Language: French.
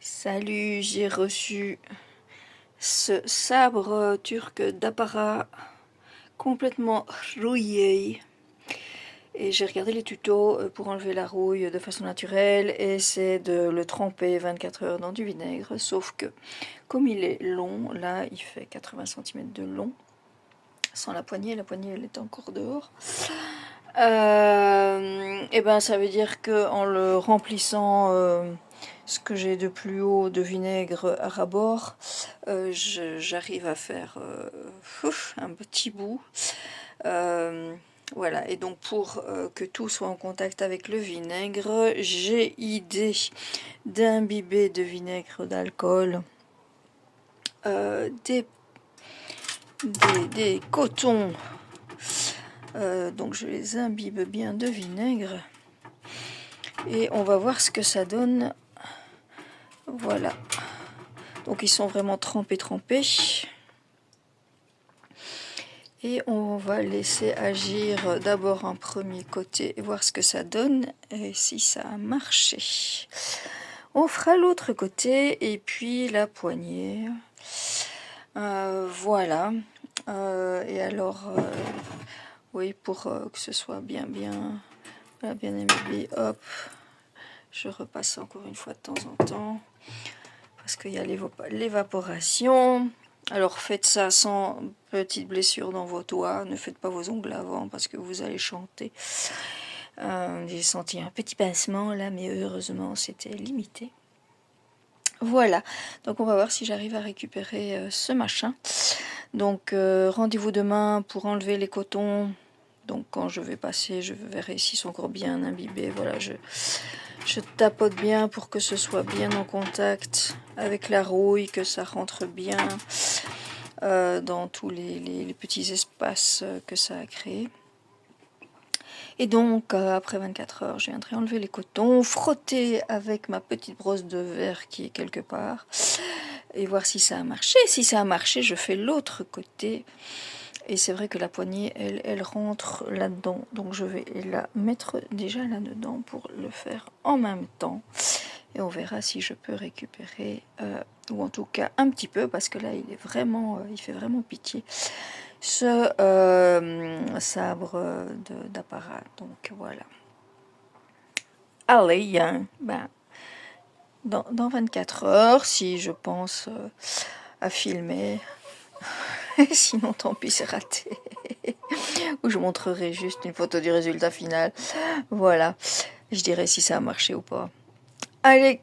Salut, j'ai reçu ce sabre turc d'apparat complètement rouillé. Et j'ai regardé les tutos pour enlever la rouille de façon naturelle et c'est de le tremper 24 heures dans du vinaigre. Sauf que comme il est long, là il fait 80 cm de long, sans la poignée elle est encore dehors. Et ben ça veut dire que en le remplissant ce que j'ai de plus haut de vinaigre à ras-bord, j'arrive à faire un petit bout. Voilà, et donc pour que tout soit en contact avec le vinaigre, j'ai idée d'imbiber de vinaigre d'alcool des cotons. Donc je les imbibe bien de vinaigre et on va voir ce que ça donne. Voilà, donc ils sont vraiment trempés et on va laisser agir d'abord un premier côté et voir ce que ça donne et si ça a marché. On fera l'autre côté et puis la poignée. Voilà. Et alors oui, pour que ce soit bien imbibé, hop, je repasse encore une fois de temps en temps parce qu'il y a l'évaporation. Alors faites ça sans petite blessure dans vos doigts, ne faites pas vos ongles avant parce que vous allez chanter. J'ai senti un petit pincement là, mais heureusement c'était limité. Voilà, donc on va voir si j'arrive à récupérer ce machin. Donc rendez-vous demain pour enlever les cotons. Donc quand je vais passer, je verrai s'ils sont encore bien imbibés. Voilà, je tapote bien pour que ce soit bien en contact avec la rouille, que ça rentre bien dans tous les petits espaces que ça a créé. Et donc après 24 heures, je viendrai enlever les cotons, frotter avec ma petite brosse de verre qui est quelque part et voir si ça a marché. Si ça a marché, je fais l'autre côté. Et c'est vrai que la poignée, elle rentre là-dedans. Donc je vais la mettre déjà là-dedans pour le faire en même temps. Et on verra si je peux récupérer, ou en tout cas un petit peu, parce que là, il fait vraiment pitié, ce sabre d'apparat. Donc voilà. Allez, hein, ben, dans 24 heures, si je pense à filmer... Sinon, tant pis, c'est raté. Ou je montrerai juste une photo du résultat final. Voilà. Je dirai si ça a marché ou pas. Allez,